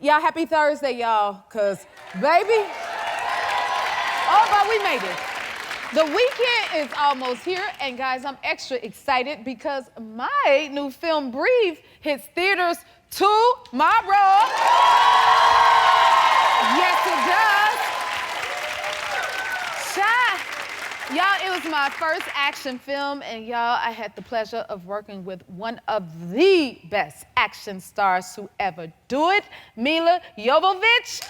Y'all, happy Thursday, y'all, because, baby, oh, but we made it. The weekend is almost here, and guys, I'm extra excited because my new film, Breathe, hits theaters tomorrow. Yes, it does. Y'all, it was my first action film, and y'all, I had the pleasure of working with one of the best action stars who ever do it, Milla Jovovich.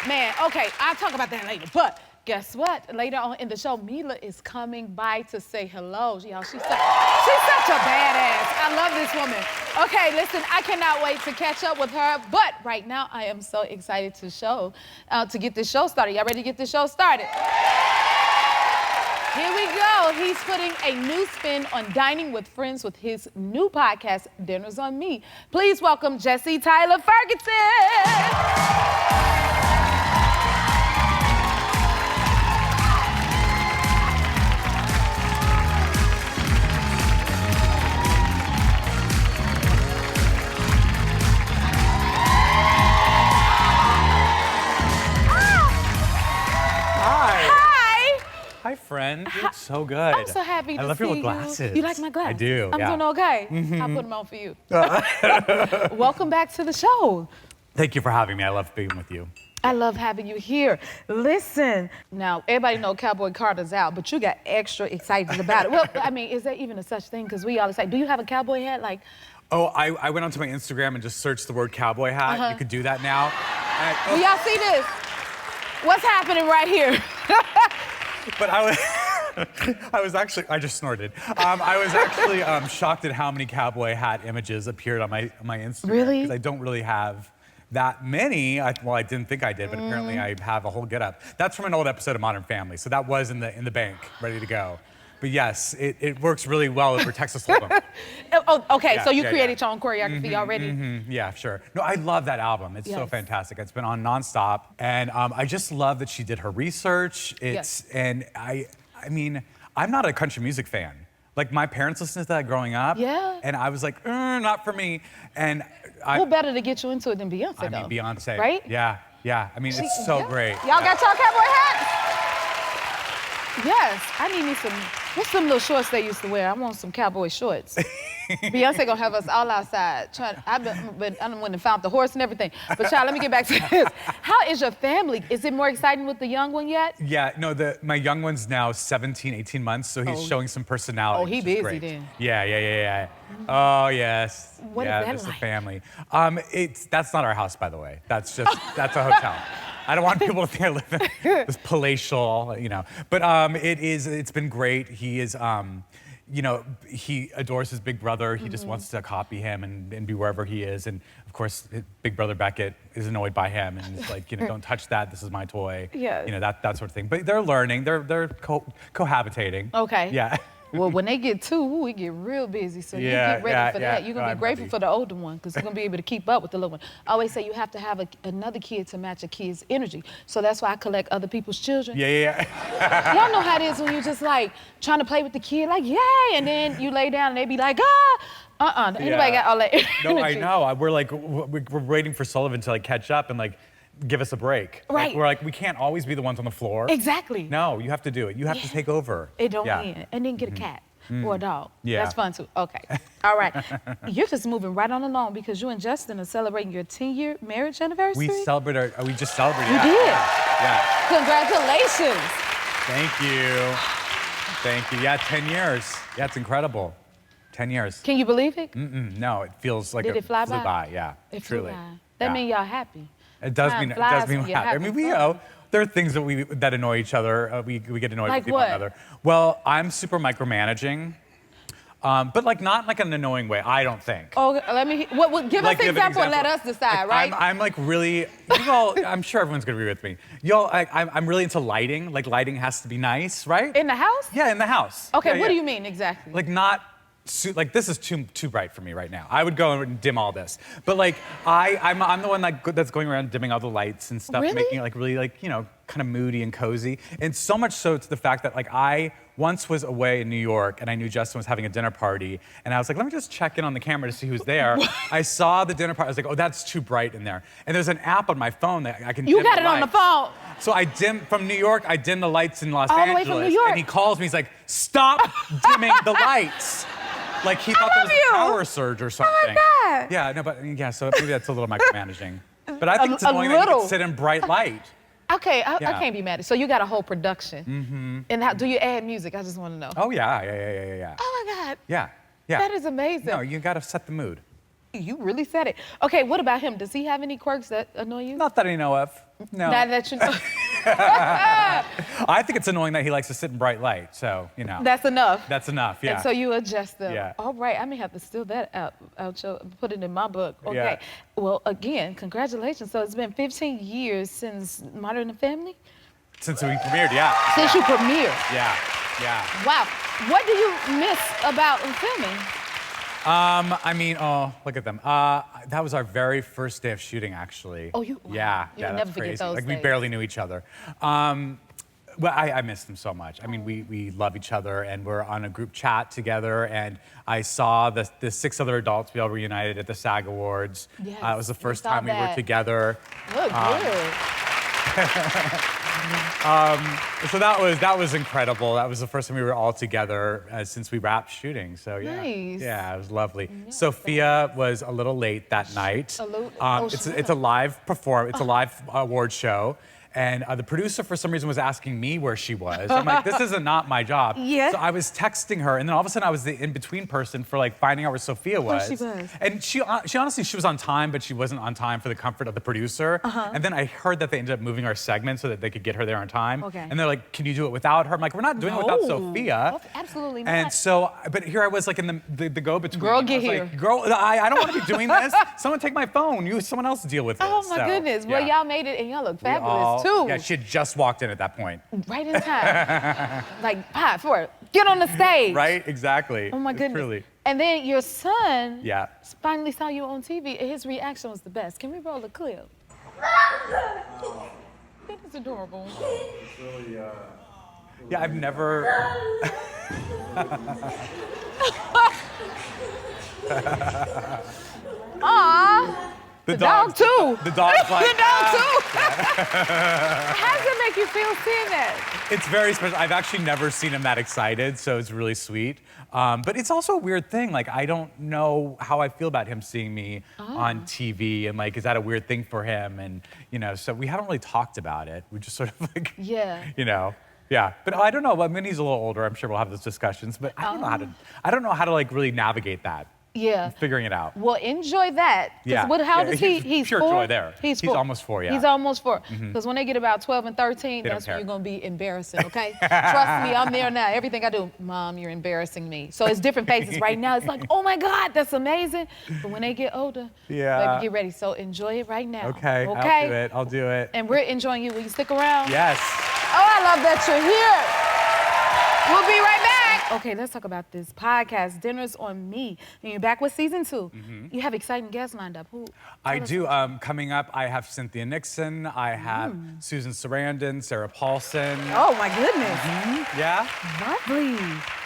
Man, okay, I'll talk about that later, but guess what? Later on in the show, Milla is coming by to say hello. Y'all, she's such a badass. I love this woman. Okay, listen, I cannot wait to catch up with her, but right now I am so excited to get this show started. Y'all ready to get this show started? Here we go. He's putting a new spin on dining with friends with his new podcast, Dinners on Me. Please welcome Jesse Tyler Ferguson. Hi, friend. You look so good. I'm so happy to see you. I love your little glasses. You like my glasses? I do, I'm doing okay. I'll put them on for you. Welcome back to the show. Thank you for having me. I love being with you. I love having you here. Listen, now, everybody know Cowboy Carter's out, but you got extra excited about it. Well, I mean, is there even a such thing? Because we always say, do you have a cowboy hat? Like, oh, I went onto my Instagram and just searched the word cowboy hat. You could do that now. Do y'all see this? What's happening right here? But I just snorted. I was actually shocked at how many cowboy hat images appeared on my Instagram. Really? Because I don't really have that many. Well, I didn't think I did, but apparently I have a whole getup. That's from an old episode of Modern Family, so that was in the bank, ready to go. But yes, it works really well over Texas Hold'em. Oh, okay, Yeah, so you yeah, created your own choreography already? Yeah, sure. No, I love that album. It's so fantastic. It's been on nonstop, and I just love that she did her research. And I mean, I'm not a country music fan. Like, my parents listened to that growing up. Yeah. And I was like, not for me. And Who better to get you into it than Beyonce, I though? mean, Beyonce. Right? Yeah. I mean, it's so great. Y'all got y'all cowboy hats? Yes, I need me some, what's some little shorts they used to wear? I want some cowboy shorts. Beyonce gonna have us all outside. I done went and found the horse and everything. But child, let me get back to this. How is your family? Is it more exciting with the young one yet? Yeah, no, my young one's now 17, 18 months, so he's showing some personality. Oh, he busy then. Yeah. Oh, yes. What is that just like? the family. That's not our house, by the way. That's a hotel. I don't want people to think I live in this palatial, you know. But it's been great. He is, you know, he adores his big brother. He just wants to copy him and be wherever he is. And of course, his big brother Beckett is annoyed by him and is like, you know, don't touch that. This is my toy. Yeah. You know, that sort of thing. But they're learning. They're cohabitating. Okay. Yeah. Well, when they get two, we get real busy, so you get ready for that. You're going to be grateful for the older one because you're going to be able to keep up with the little one. I always say you have to have another kid to match a kid's energy. So that's why I collect other people's children. Yeah. Y'all know how it is when you just like trying to play with the kid, like, yay, and then you lay down and they be like, ain't nobody got all that energy. No, I know. We're waiting for Sullivan to like catch up and like give us a break. Right. Like, we're like, we can't always be the ones on the floor. Exactly. No, you have to do it. You have to take over. It don't end. And then get a cat or a dog. Yeah. That's fun too. Okay. All right. You're just moving right on along because you and Justin are celebrating your 10-year marriage anniversary. We just celebrated. You did? Yeah. Congratulations. Thank you. Yeah, 10 years. Yeah, it's incredible. 10 years. Can you believe it? No, it feels like Did it fly by? Yeah, It truly. flew by. That means y'all happy. It does mean we're happy. I mean, there are things that annoy each other. We get annoyed with one another. Well, I'm super micromanaging, but like not like an annoying way. I don't think. Oh, give us an example and let us decide, right? I'm like really. I'm sure everyone's gonna agree with me. I'm really into lighting. Like lighting has to be nice, right? In the house? Yeah, in the house. Okay, Yeah, what do you mean exactly? Like not like this is too bright for me right now. I would go and dim all this. But like I'm the one that's going around dimming all the lights and stuff, Really? making it like really like, you know, kind of moody and cozy. And so much so to the fact that like I once was away in New York and I knew Justin was having a dinner party and I was like, let me just check in on the camera to see who's there. I saw the dinner party. I was like, oh, that's too bright in there. And there's an app on my phone that I can You dim got the it on the lights. phone. So I from New York, I dim the lights in Los All the way Angeles. from New York. And he calls me, he's like, stop dimming the lights. Like he thought there was love you. a power surge or something. Oh my God. Yeah, no, but yeah, so maybe that's a little micromanaging. But I think it's annoying that you little. can sit in bright light. Okay, I Yeah. can't be mad at you. So you got a whole production. Mm-hmm. And how do you add music? I just want to know. Oh yeah. Oh my God. Yeah. That is amazing. No, you gotta set the mood. You really said it. Okay, what about him? Does he have any quirks that annoy you? Not that I know of. No. Now that you know. I think it's annoying that he likes to sit in bright light. So, you know. That's enough. That's enough, yeah. And so you adjust them. Yeah. All right, I may have to steal that out put it in my book. Okay. Yeah. Well, again, congratulations. So it's been 15 years since Modern Family? Since we premiered, yeah. Since you premiered. Yeah. Wow. What do you miss about filming? I mean, oh, look at them. That was our very first day of shooting, actually. Oh, you? Yeah, You'll yeah, never that's forget crazy. those Like we days. barely knew each other. Well, I miss them so much. I mean, we love each other, and we're on a group chat together. And I saw the 6 other adults be all reunited at the SAG Awards. Yes, It was the we first saw time we were that. together. Look good. So that was incredible. That was the first time we were all together since we wrapped shooting. So yeah, Nice. yeah, it was lovely. Sophia was a little late that night. It's a live It's a live award show. And the producer, for some reason, was asking me where she was. I'm like, this isn't not my job. Yeah. So I was texting her, and then all of a sudden, I was the in-between person for like finding out where Sophia was. she was. And she honestly, she was on time, but she wasn't on time for the comfort of the producer. And then I heard that they ended up moving our segment so that they could get her there on time. Okay. And they're like, can you do it without her? I'm like, we're not doing it without Sophia. Oh, absolutely not. And so, but here I was like in the go-between. Girl, I get was here. Like, girl, I don't want to be doing this. Someone take my phone. Someone else deal with this. Oh my So, goodness. Well, yeah. y'all made it and y'all look We fabulous all- too. Yeah, she had just walked in at that point. Right in time. Like, 5, 4, get on the stage. Right? Exactly. Oh my goodness. Truly. And then your son Yeah. finally saw you on TV and his reaction was the best. Can we roll the clip? It's adorable. Yeah, I've never. Aw. The dog too. The dog's like. The dog too. How does it make you feel seeing that? It's very special. I've actually never seen him that excited, so it's really sweet. But it's also a weird thing. Like, I don't know how I feel about him seeing me on TV, and like, is that a weird thing for him? And so we haven't really talked about it. We just sort of like, Yeah. Yeah. But I don't know. I mean, he's a little older. I'm sure we'll have those discussions. But I don't know how to like really navigate that. Yeah. Figuring it out. Well, enjoy that. 'Cause Yeah. How Yeah, does he? he's He's pure 4? joy there. He's He's 4. almost 4, yeah. He's almost 4. Because when they get about 12 and 13, They don't that's when care. you're gonna be embarrassing. Okay. Trust me, I'm there now. Everything I do, Mom, you're embarrassing me. So it's different phases. Right now, it's like, oh my God, that's amazing. But when they get older, Yeah. baby, get ready. So enjoy it right now. Okay. Okay. I'll do it. And we're enjoying you. Will you stick around? Yes. Oh, I love that you're here. We'll be right back. Okay, let's talk about this podcast, Dinners on Me. And you're back with season 2. You have exciting guests lined up. Who? I Tell us. do. Coming up, I have Cynthia Nixon. I have Susan Sarandon, Sarah Paulson. Oh my goodness. Yeah. Lovely.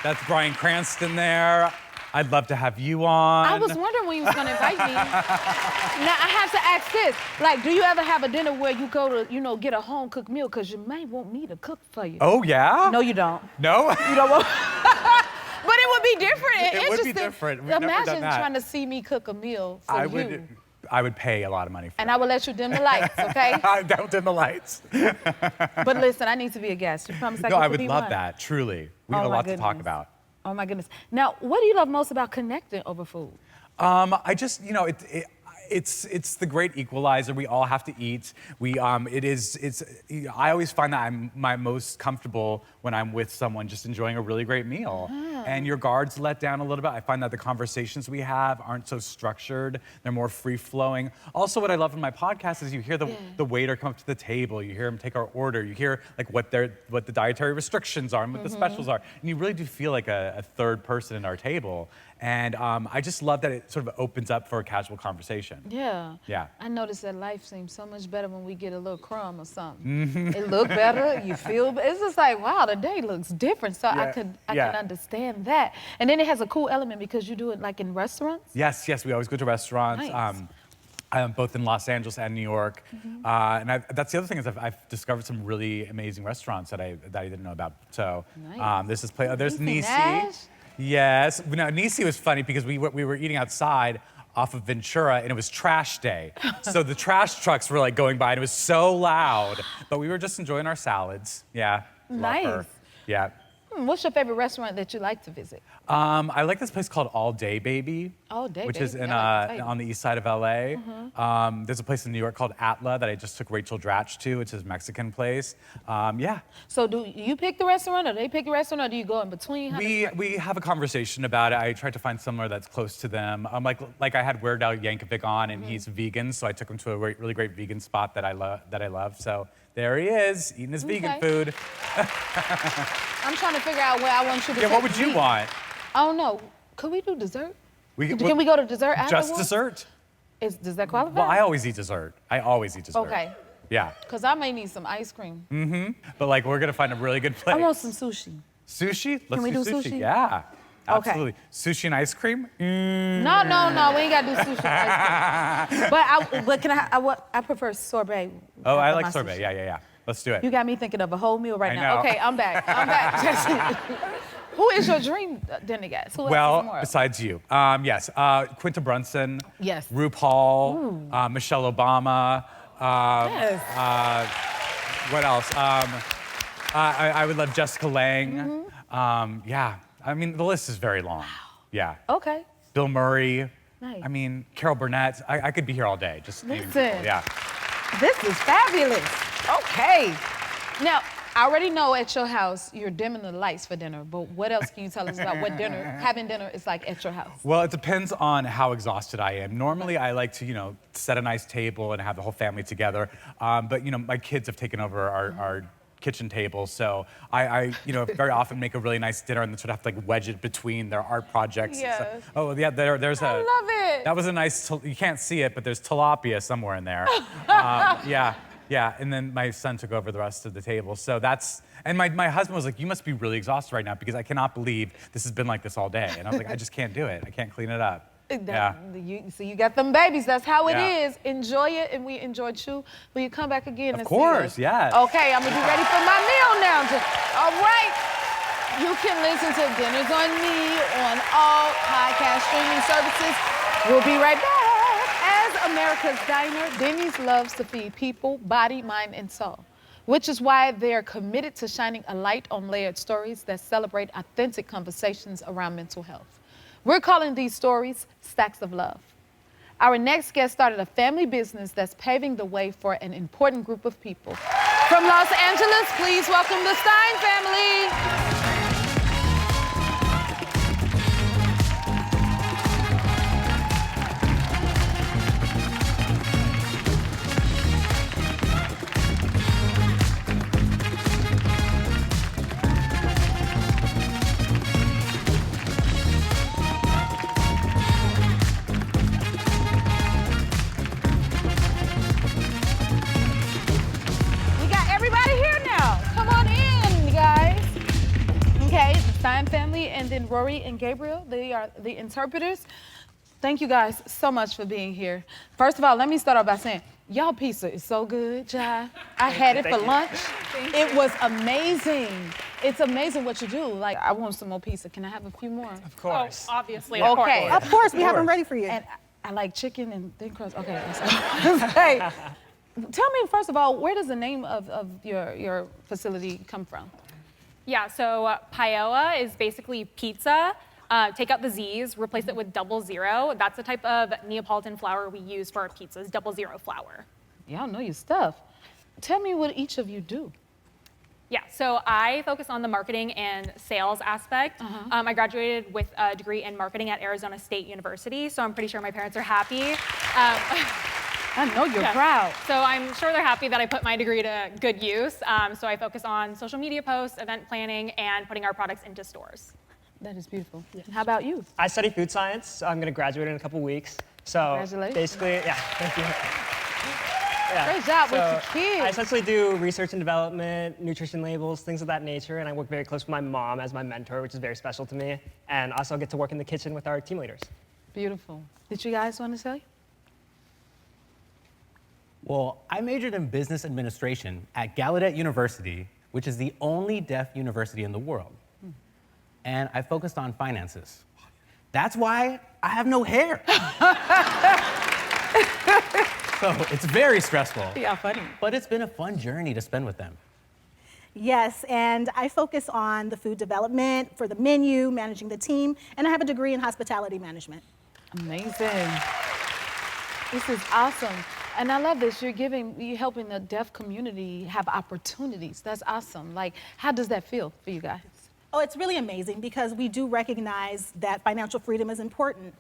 That's Bryan Cranston there. I'd love to have you on. I was wondering when you was gonna invite me. Now I have to ask this: like, do you ever have a dinner where you go to, get a home cooked meal because you may want me to cook for you? Oh yeah. No, you don't. No. You don't want. But it would be different and It would be interesting. different. We've never done Imagine that. trying to see me cook a meal for you. I would pay a lot of money for And I will let you dim the lights, okay? I don't dim the lights. But listen, I need to be a guest. You promise No, can I would be love one? that. Truly, we Oh, have a my lot to talk goodness. about. Oh my goodness. Now, what do you love most about connecting over food? I just, it's the great equalizer. We all have to eat. I always find that I'm my most comfortable when I'm with someone just enjoying a really great meal. and your guards let down a little bit. I find that the conversations we have aren't so structured. They're more free-flowing. Also, what I love in my podcast is you hear the waiter come up to the table, you hear him take our order, you hear like what the dietary restrictions are and what the specials are. And you really do feel like a third person at our table. And I just love that it sort of opens up for a casual conversation. Yeah. Yeah. I noticed that life seems so much better when we get a little crumb or something. It look better, you feel, it's just like, wow, the day looks different. So I can understand that. And then it has a cool element because you do it like in restaurants? Yes, we always go to restaurants. Nice. I'm both in Los Angeles and New York. And that's the other thing is I've discovered some really amazing restaurants that I didn't know about. So Nice. there's Nisi. Nash? Yes. Now, Nisi was funny because we were eating outside off of Ventura, and it was trash day. So the trash trucks were like going by, and it was so loud. But we were just enjoying our salads. Yeah. Nice. Love her. Yeah. What's your favorite restaurant that you like to visit? I like this place called All Day Baby. All Day which Baby. is in, I like the on the east side of LA. There's a place in New York called Atla that I just took Rachel Dratch to. It's a Mexican place. Yeah. So do you pick the restaurant, or they pick the restaurant, or do you go in between? We have a conversation about it. I tried to find somewhere that's close to them. Like I had Weird Al Yankovic on, and he's vegan, so I took him to a really great vegan spot that I love. So there he is, eating his vegan food. I'm trying to figure out where I want you to Yeah, what would you want? I don't know. Could we do dessert? Can we go to dessert afterwards? Just dessert? Does that qualify? Well, I always eat dessert. Okay. Yeah. Because I may need some ice cream. But like, we're gonna find a really good place. I want some sushi. Sushi? Let's we do sushi. sushi? Yeah. Okay. Absolutely. Sushi and ice cream? No, we ain't gotta do sushi. And ice cream. But I prefer sorbet. Oh, I after like my sorbet. sushi. Yeah. Let's do it. You got me thinking of a whole meal right I now. know. Okay, I'm back. Jesse. Who is your dream dinner guest? Who else is Well, more? besides you, yes, Quinta Brunson. Yes. RuPaul, Michelle Obama. Yes. What else? I would love Jessica Lange. Yeah, I mean, the list is very long. Yeah. Okay. Bill Murray. Nice. I mean, Carol Burnett. I could be here all day. Just naming Listen. people. Yeah. This is fabulous. Okay. Now, I already know at your house you're dimming the lights for dinner, but what else can you tell us about what having dinner is like at your house? Well, it depends on how exhausted I am. Normally, I like to, set a nice table and have the whole family together. But, my kids have taken over our kitchen table, so I very often make a really nice dinner and then sort of have to like wedge it between their art projects. Yes. Oh yeah, there's I love it. That was a nice. You can't see it, but there's tilapia somewhere in there. Yeah. And then my son took over the rest of the table. So that's. And my husband was like, "You must be really exhausted right now because I cannot believe this has been like this all day." And I was like, "I just can't do it. I can't clean it up." Yeah. You got them babies. That's how it Yeah. is. Enjoy it, and we enjoyed you. Will you come back again? Of and course, see us? yes. Okay, I'm gonna be ready for my meal now. All right. You can listen to Dinners on Me on all podcast streaming services. We'll be right back. As America's diner, Denny's loves to feed people, body, mind, and soul, which is why they're committed to shining a light on layered stories that celebrate authentic conversations around mental health. We're calling these stories Stacks of Love. Our next guest started a family business that's paving the way for an important group of people. From Los Angeles, please welcome the Stein family. Stein family, and then Rory and Gabriel, they are the interpreters. Thank you guys so much for being here. First of all, let me start off by saying, y'all pizza is so good, Jai. I had it for lunch. It was amazing. It's amazing what you do. Like, I want some more pizza. Can I have a few more? Of course. Oh, obviously. Okay. Of course, we have them ready for you. And I like chicken and thin crust. Okay. Hey, tell me, first of all, where does the name of your facility come from? Yeah, so paella is basically pizza. Take out the Z's, replace it with 00. That's the type of Neapolitan flour we use for our pizzas, 00 flour. Y'all know your stuff. Tell me what each of you do. Yeah, so I focus on the marketing and sales aspect. I graduated with a degree in marketing at Arizona State University, so I'm pretty sure my parents are happy. I know you're proud. So I'm sure they're happy that I put my degree to good use. So I focus on social media posts, event planning, and putting our products into stores. That is beautiful. And how about you? I study food science. So I'm going to graduate in a couple weeks. So Congratulations. basically, yeah, thank you. Yeah. Great job with your kids. I essentially do research and development, nutrition labels, things of that nature, and I work very close with my mom as my mentor, which is very special to me. And also get to work in the kitchen with our team leaders. Beautiful. Did you guys want to say? Well, I majored in business administration at Gallaudet University, which is the only deaf university in the world. And I focused on finances. That's why I have no hair. So it's very stressful. Yeah, funny. But it's been a fun journey to spend with them. Yes, and I focus on the food development for the menu, managing the team, and I have a degree in hospitality management. Amazing. This is awesome. And I love this. You're helping the deaf community have opportunities. That's awesome. Like, how does that feel for you guys? Oh, it's really amazing because we do recognize that financial freedom is important.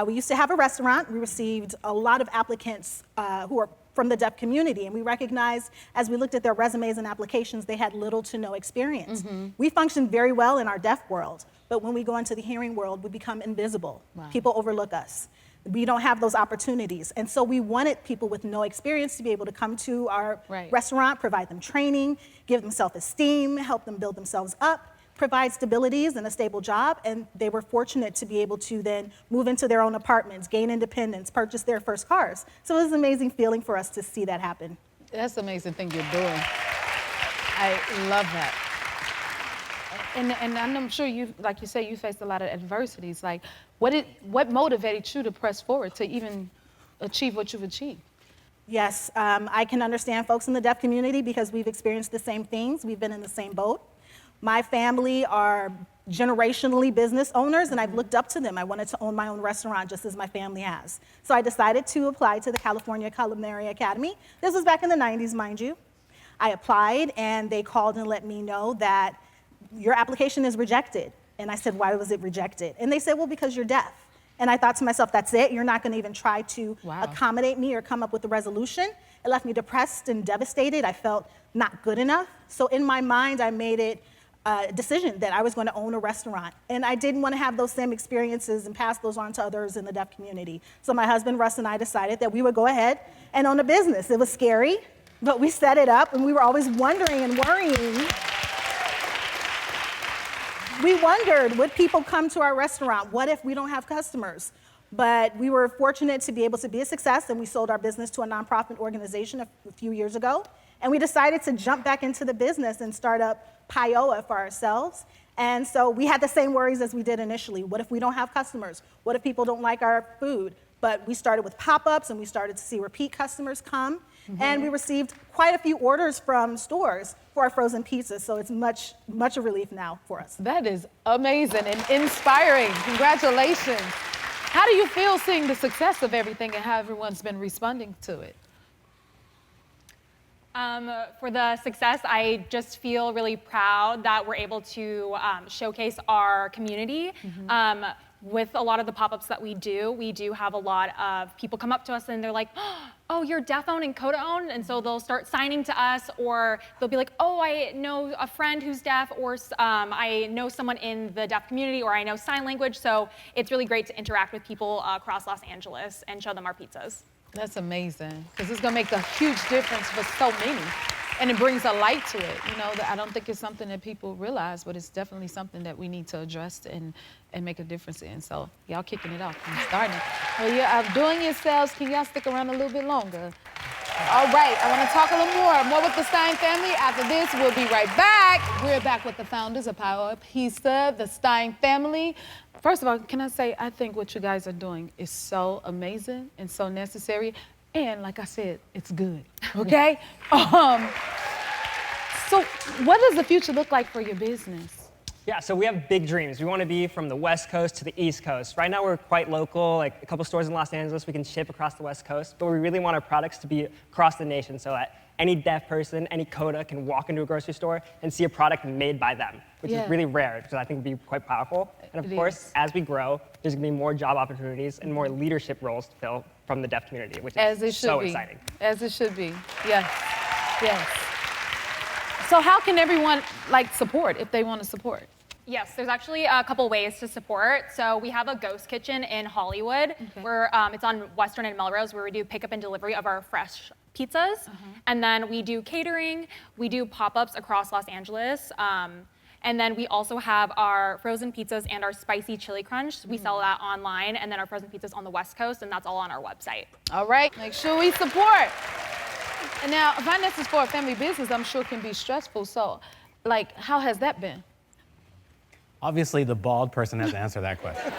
We used to have a restaurant. We received a lot of applicants who are from the deaf community, and we recognized as we looked at their resumes and applications, they had little to no experience. We function very well in our deaf world, but when we go into the hearing world, we become invisible. Wow. People overlook us. We don't have those opportunities. And so we wanted people with no experience to be able to come to our restaurant, provide them training, give them self-esteem, help them build themselves up, provide stabilities and a stable job, and they were fortunate to be able to then move into their own apartments, gain independence, purchase their first cars. So it was an amazing feeling for us to see that happen. That's the amazing thing you're doing. I love that. And I'm sure you, like you say, you faced a lot of adversities. Like, what motivated you to press forward to even achieve what you've achieved? Yes, I can understand folks in the deaf community because we've experienced the same things. We've been in the same boat. My family are generationally business owners, and I've looked up to them. I wanted to own my own restaurant just as my family has. So I decided to apply to the California Culinary Academy. This was back in the 90s, mind you. I applied, and they called and let me know that your application is rejected. And I said, why was it rejected? And they said, well, because you're deaf. And I thought to myself, that's it? You're not going to even try to accommodate me or come up with a resolution? It left me depressed and devastated. I felt not good enough. So in my mind, I made it a decision that I was going to own a restaurant. And I didn't want to have those same experiences and pass those on to others in the deaf community. So my husband, Russ, and I decided that we would go ahead and own a business. It was scary, but we set it up, and we were always wondering and worrying. We wondered, would people come to our restaurant? What if we don't have customers? But we were fortunate to be able to be a success, and we sold our business to a nonprofit organization a few years ago. And we decided to jump back into the business and start up Paioa for ourselves. And so we had the same worries as we did initially. What if we don't have customers? What if people don't like our food? But we started with pop-ups, and we started to see repeat customers come. And we received quite a few orders from stores for our frozen pizzas, so it's much a relief now for us. That is amazing and inspiring. Congratulations. How do you feel seeing the success of everything and how everyone's been responding to it? For the success, I just feel really proud that we're able to showcase our community. With a lot of the pop-ups that we do have a lot of people come up to us and they're like, oh, you're deaf-owned and CODA-owned, and so they'll start signing to us, or they'll be like, oh, I know a friend who's deaf, or I know someone in the deaf community, or I know sign language, so it's really great to interact with people across Los Angeles and show them our pizzas. That's amazing, because it's gonna make a huge difference for so many. And it brings a light to it, you know, that I don't think it's something that people realize, but it's definitely something that we need to address and make a difference in. So y'all kicking it off and starting. Well, you're outdoing yourselves. Can y'all stick around a little bit longer? All right, I want to talk a little more with the Stein family. After this, we'll be right back. We're back with the founders of Power Pizza, the Stein family. First of all, can I say, I think what you guys are doing is so amazing and so necessary. And like I said, it's good, okay? So what does the future look like for your business? Yeah, so we have big dreams. We want to be from the West Coast to the East Coast. Right now we're quite local, like a couple stores in Los Angeles. We can ship across the West Coast, but we really want our products to be across the nation so that any deaf person, any CODA can walk into a grocery store and see a product made by them, which Yeah. is really rare, because I think would be quite powerful. And of It course, is. as we grow, there's gonna be more job opportunities and more leadership roles to fill from the deaf community, which As it is should so be. exciting. As it should be. Yes. Yes. So how can everyone like support if they want to support? Yes, there's actually a couple ways to support. So we have a ghost kitchen in Hollywood, where it's on Western and Melrose, where we do pickup and delivery of our fresh pizzas. And then we do catering, we do pop-ups across Los Angeles. And then we also have our frozen pizzas and our spicy chili crunch. We sell that online, and then our frozen pizzas on the West Coast, and that's all on our website. All right, make sure we support. And now, finances for a family business, I'm sure can be stressful. So, like, how has that been? Obviously, the bald person has to answer that question.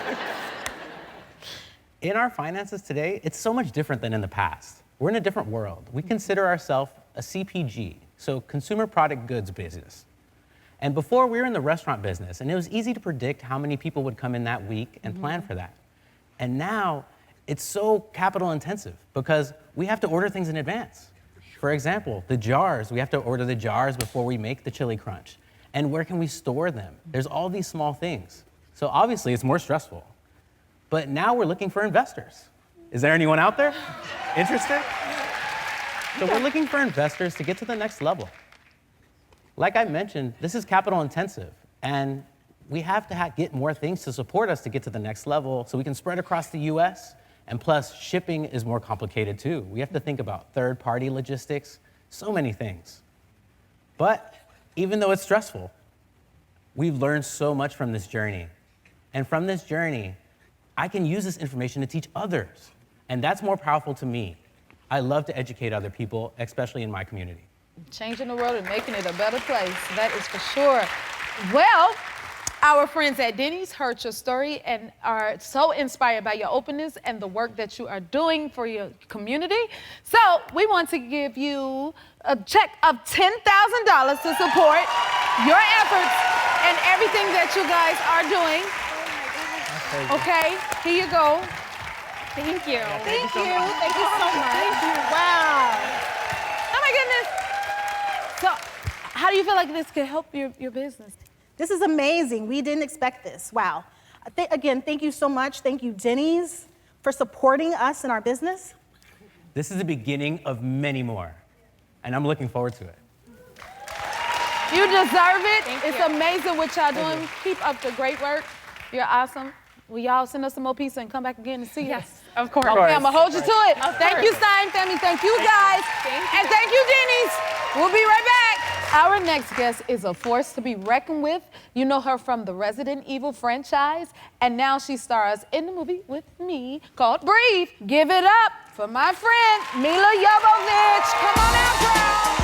In our finances today, it's so much different than in the past. We're in a different world. We consider ourselves a CPG, so consumer product goods business. And before, we were in the restaurant business, and it was easy to predict how many people would come in that week and plan for that. And now, it's so capital intensive because we have to order things in advance. For example, the jars, we have to order the jars before we make the chili crunch. And where can we store them? There's all these small things. So obviously, it's more stressful. But now we're looking for investors. Is there anyone out there interested? So we're looking for investors to get to the next level. Like I mentioned, this is capital intensive, and we have to get more things to support us to get to the next level so we can spread across the US, and plus shipping is more complicated too. We have to think about third-party logistics, so many things. But even though it's stressful, we've learned so much from this journey. And from this journey, I can use this information to teach others, and that's more powerful to me. I love to educate other people, especially in my community. Changing the world and making it a better place. That is for sure. Well, our friends at Denny's heard your story and are so inspired by your openness and the work that you are doing for your community. So we want to give you a check of $10,000 to support your efforts and everything that you guys are doing. Okay, here you go. Thank you. Thank you. Thank you so much. Wow. Oh my goodness. So, how do you feel like this could help your business? This is amazing. We didn't expect this. Wow. Again, thank you so much. Thank you, Denny's, for supporting us in our business. This is the beginning of many more, and I'm looking forward to it. You deserve it. Thank It's you. amazing what y'all doing. Keep up the great work. You're awesome. Will y'all send us some more pizza and come back again and see us? Yes, of course. Okay, I'm gonna hold you to it. Thank you, Stein family. Thank you, guys. Thank you. And thank you, Denny's. We'll be right back. Our next guest is a force to be reckoned with. You know her from the Resident Evil franchise, and now she stars in the movie with me called Breathe. Give it up for my friend, Milla Jovovich. Come on out, girl.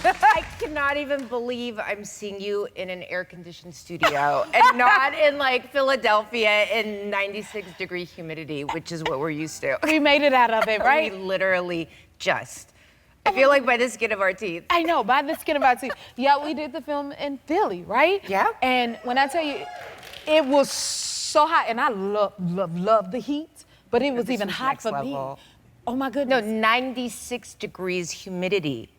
I cannot even believe I'm seeing you in an air-conditioned studio and not in like Philadelphia in 96-degree humidity, which is what we're used to. We made it out of it, right? We literally just. I feel like by the skin of our teeth. I know, by the skin of our teeth. Yeah, we did the film in Philly, right? Yeah. And when I tell you, it was so hot, and I love the heat, but it was this even was hot next for level. me. Oh my No, goodness. 96 degrees humidity.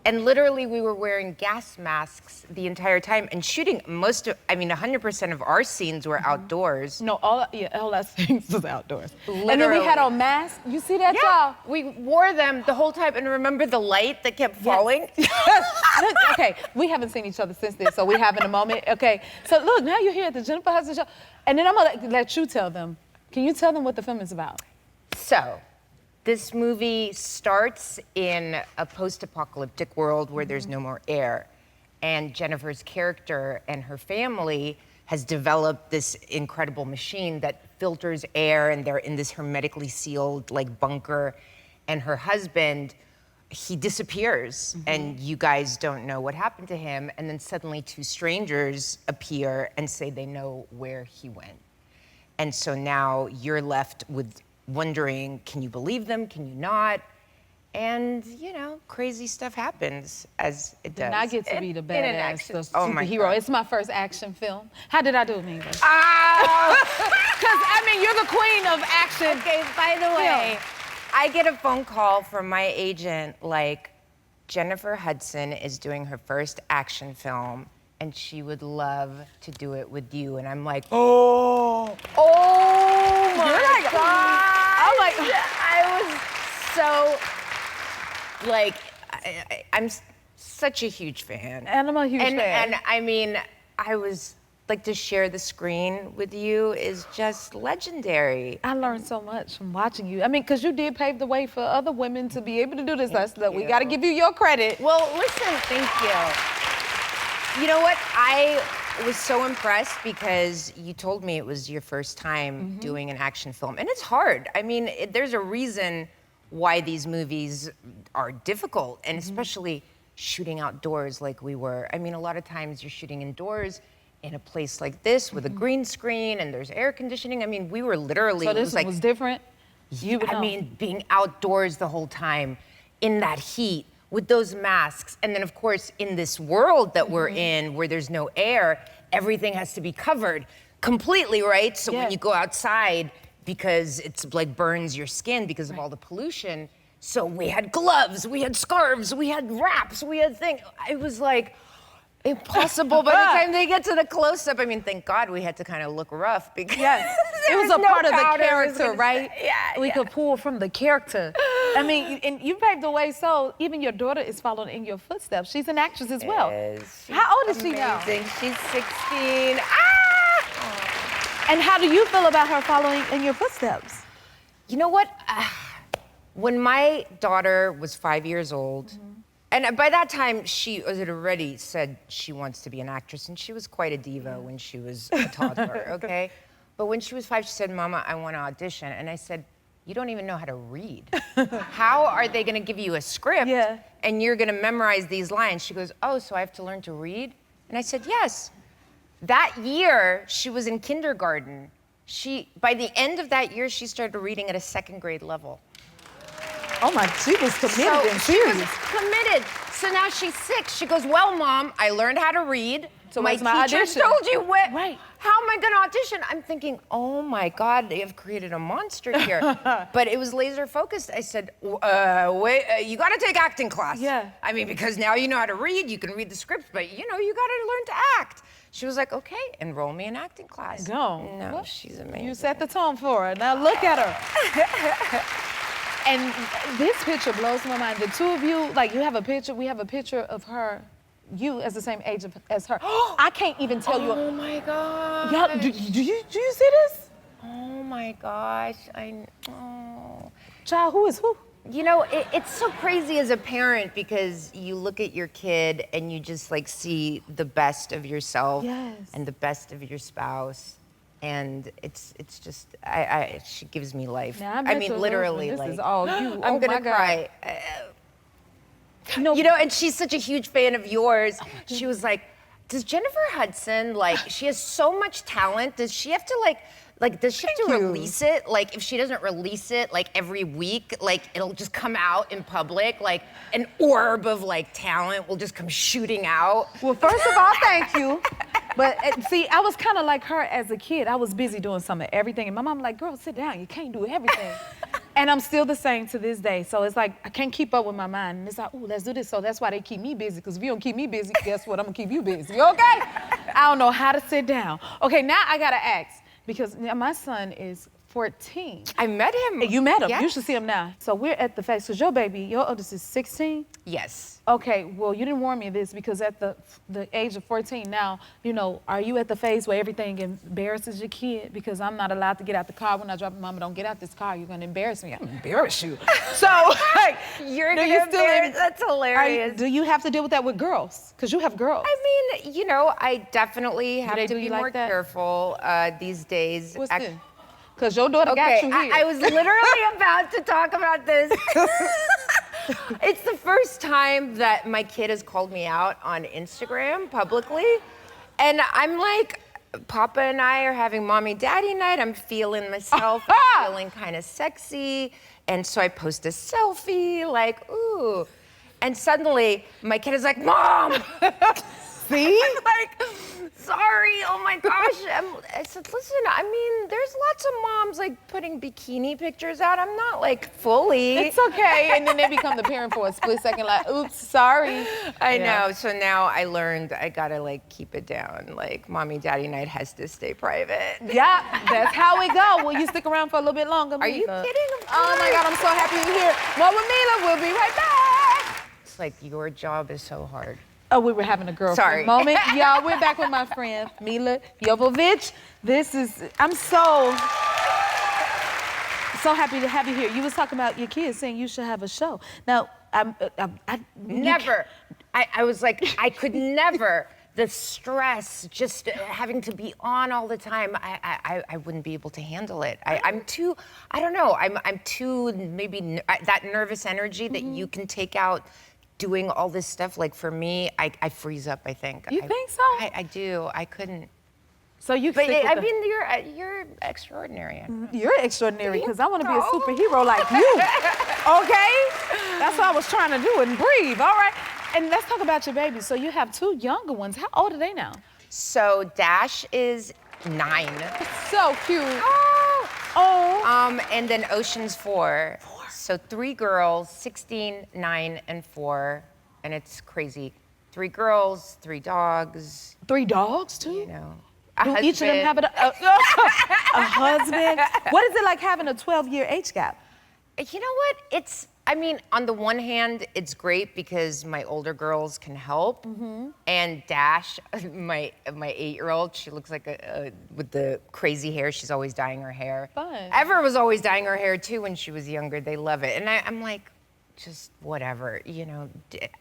And literally we were wearing gas masks the entire time and shooting 100% of our scenes were outdoors. No, all that things was outdoors. And then we Literally. had on masks. You see that, Yeah, y'all? we wore them the whole time. And remember the light that kept falling? Look, okay, we haven't seen each other since then, so we having a moment. Okay, so look, now you're here at the Jennifer Hudson show, and then I'm gonna let you tell them. Can you tell them what the film is about? So, this movie starts in a post-apocalyptic world where there's no more air. And Jennifer's character and her family has developed this incredible machine that filters air, and they're in this hermetically sealed like bunker. And her husband, he disappears, and you guys don't know what happened to him. And then suddenly two strangers appear and say they know where he went. And so now you're left with wondering, can you believe them? Can you not? And, you know, crazy stuff happens as it does. And I get to be the in an badass, action. the Oh my superhero. God. It's my first action film. How did I do, Milla? Because, Oh! I mean, you're the queen of action. Okay, by the way, I get a phone call from my agent, like, Jennifer Hudson is doing her first action film, and she would love to do it with you. And I'm like, oh my God. I'm like, I was so, like, I'm such a huge fan. And I'm a huge fan. And I mean, I was, like, to share the screen with you is just legendary. I learned so much from watching you. I mean, because you did pave the way for other women to be able to do this. We got to give you your credit. Well, listen, thank you. You know what? I was so impressed because you told me it was your first time doing an action film. And it's hard. I mean, there's a reason why these movies are difficult, and especially shooting outdoors like we were. I mean, a lot of times you're shooting indoors in a place like this with a green screen and there's air conditioning. I mean, we were literally, So it this was like, was different? You would I know. mean, being outdoors the whole time in that heat with those masks. And then of course, in this world that we're in where there's no air, everything has to be covered completely, right? So Yeah. when you go outside, because it's like burns your skin because of all the pollution. So we had gloves, we had scarves, we had wraps, we had things. It was like impossible by the time they get to the close-up. I mean, thank God we had to kind of look rough because It was a no part of the powder. character, right? Yeah, We yeah. could pull from the character. I mean, and you paved the way, so even your daughter is following in your footsteps. She's an actress as well. Yes, she's How old is she now? amazing. She's 16. And how do you feel about her following in your footsteps? You know what? When my daughter was 5 years old, and by that time she had already said she wants to be an actress, and she was quite a diva when she was a toddler, okay? But when she was 5, she said, Mama, I want to audition. And I said, you don't even know how to read. How are they going to give you a script and you're going to memorize these lines? She goes, oh, so I have to learn to read? And I said, yes. That year, she was in kindergarten. By the end of that year, she started reading at a 2nd grade level. Oh my, she was committed and she was serious. committed. So now she's 6. She goes, well, Mom, I learned how to read. So my where's my teacher audition? told you what? Right. How am I going to audition? I'm thinking, oh my God, they have created a monster here. But it was laser focused. I said, wait, you got to take acting class. Yeah. I mean, because now you know how to read, you can read the script, but you know, you got to learn to act. She was like, okay, enroll me in acting class. Go. No, Well, she's amazing. You set the tone for her. Now look at her. And this picture blows my mind. The two of you, like you have a picture, we have a picture of her, you as the same age as her. I can't even tell you. Oh my God. Y'all, do you see this? Oh my gosh, oh. Child, who is who? You know, it's so crazy as a parent because you look at your kid and you just like see the best of yourself and the best of your spouse. And it's just, she gives me life. Now, I mean, literally, this like, is all you. I'm Oh gonna my God. cry. No, You know, and she's such a huge fan of yours. She was like, does Jennifer Hudson, like, she has so much talent. Does she have to does she have to release it? Like, if she doesn't release it, like, every week, like, it'll just come out in public, like, an orb of, like, talent will just come shooting out. Well, first of all, thank you. But see, I was kind of like her as a kid. I was busy doing some of everything. And my mom like, girl, sit down. You can't do everything. And I'm still the same to this day. So it's like, I can't keep up with my mind. And it's like, ooh, let's do this. So that's why they keep me busy. Because if you don't keep me busy, guess what? I'm going to keep you busy. Okay? I don't know how to sit down. Okay, now I got to ask. Because now my son is 14. I met him. You met him. Yes. You should see him now. So we're at the face. Because your baby, your oldest is 16? Yes. Okay, well, you didn't warn me of this because at the age of 14 now, you know, are you at the phase where everything embarrasses your kid? Because I'm not allowed to get out the car when I drop Mama, don't get out this car. You're going to embarrass me. I'm going to embarrass you. So, like, You're do gonna you still embarrass- that's hilarious. do you have to deal with that with girls? Because you have girls. I mean, you know, I definitely have they to do be you like more that? careful these days. What's this? Because your daughter got Okay, you here. I was literally about to talk about this. It's the first time that my kid has called me out on Instagram publicly. And I'm like, Papa and I are having mommy daddy night. I'm feeling myself. I'm feeling kind of sexy. And so I post a selfie, like, ooh. And suddenly my kid is like, Mom! See? I'm like, sorry, oh my gosh. I said, listen, I mean, there's lots of moms like putting bikini pictures out. I'm not like fully. It's okay. And then they become the parent for a split second, like, oops, sorry. I know. So now I learned I gotta like keep it down. Like mommy daddy night has to stay private. Yeah, that's how it go. Will you stick around for a little bit longer, Are you Milla? kidding? Of Oh my God, I'm so happy you're here. More with Milla. We'll be right back. It's like your job is so hard. Oh, we were having a girlfriend Sorry. moment. Y'all, we're back with my friend, Milla Jovovich. I'm so happy to have you here. You was talking about your kids saying you should have a show. Now, Never. I was like, I could never. The stress, just having to be on all the time, I wouldn't be able to handle it. I'm too, I don't know, I'm too, maybe that nervous energy that you can take out doing all this stuff. Like for me, I freeze up, I think. You think so? I do, I couldn't. So you But stick with I the- mean, you're extraordinary. You're extraordinary because I want to be a superhero like you. Okay? That's what I was trying to do and breathe. All right. And let's talk about your babies. So you have 2 younger ones. How old are they now? So Dash is 9. So cute. And then Ocean's 4. So 3 girls, 16, 9, and 4. And it's crazy. 3 girls, 3 dogs, 3 dogs too? you know. Do each of them have a husband? What is it like having a 12-year age gap? You know what? I mean, on the one hand, it's great because my older girls can help. And Dash, my 8-year-old, she looks like with the crazy hair, she's always dyeing her hair. Fun. Ever was always dyeing her hair too when she was younger. They love it. And I'm like, just whatever, you know.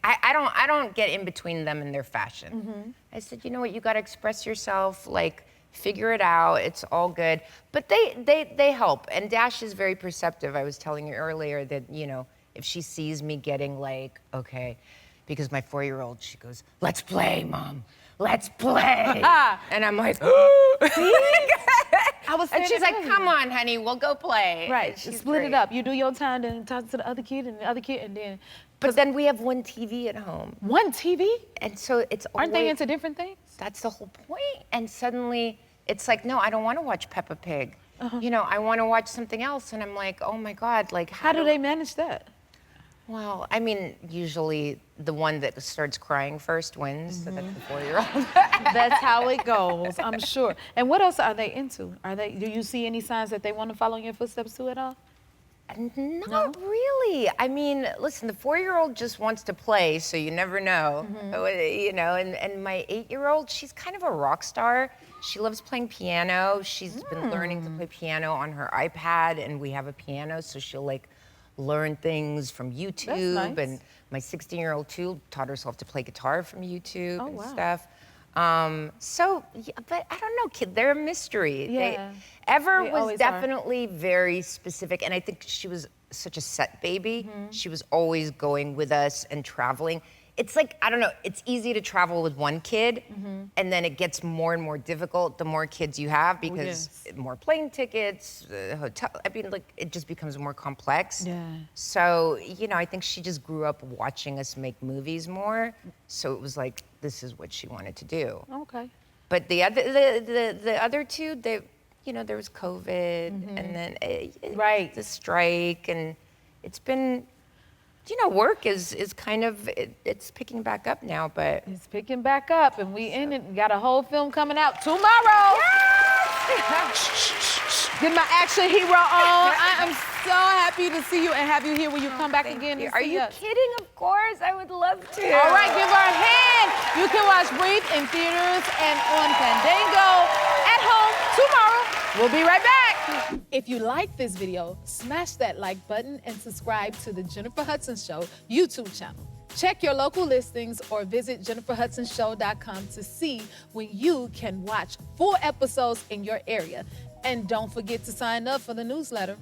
I don't get in between them and their fashion. I said, you know what, you gotta express yourself, like, figure it out, it's all good. But they help, and Dash is very perceptive. I was telling you earlier that, you know, if she sees me getting like, okay, because my 4-year-old, she goes, let's play, Mom, let's play. And I'm like, and she's like, come on, honey, we'll go play. Right, She's split great. it up. You do your time, then talk to the other kid, and the other kid, and then... But then we have one TV at home. One TV? And so it's always... Aren't they into different things? That's the whole point. And suddenly, it's like, no, I don't want to watch Peppa Pig. You know, I want to watch something else. And I'm like, oh my God, like How do they manage that? Well, I mean, usually the one that starts crying first wins, so that's the 4-year-old. That's how it goes, I'm sure. And what else are they into? Do you see any signs that they want to follow in your footsteps too at all? Not really. I mean, listen, the 4-year-old just wants to play, so you never know. You know, and my 8-year-old, she's kind of a rock star. She loves playing piano. She's been learning to play piano on her iPad, and we have a piano, so she'll like learn things from YouTube. That's nice. And my 16-year-old too taught herself to play guitar from YouTube and wow. stuff. So, yeah, but I don't know, kid, they're a mystery. Yeah. Ever They was always are. definitely very specific, and I think she was such a set baby. She was always going with us and traveling. It's like, I don't know, it's easy to travel with one kid, and then it gets more and more difficult the more kids you have because more plane tickets, hotel, I mean, like, it just becomes more complex. Yeah. So, you know, I think she just grew up watching us make movies more, so it was like, this is what she wanted to do. Okay. But the other two, they, you know, there was COVID, and then Right. the strike, and it's been, you know, work is kind of it's picking back up now, but It's picking back up, and we in it. Got a whole film coming out tomorrow. Get my action hero on. I am so happy to see you and have you here when you come back again. and Are see you us. kidding? Of course, I would love to. All right, give her a hand. You can watch Breathe in theaters and on Fandango at home tomorrow. We'll be right back. If you like this video, smash that like button and subscribe to the Jennifer Hudson Show YouTube channel. Check your local listings or visit jenniferhudsonshow.com to see when you can watch full episodes in your area. And don't forget to sign up for the newsletter.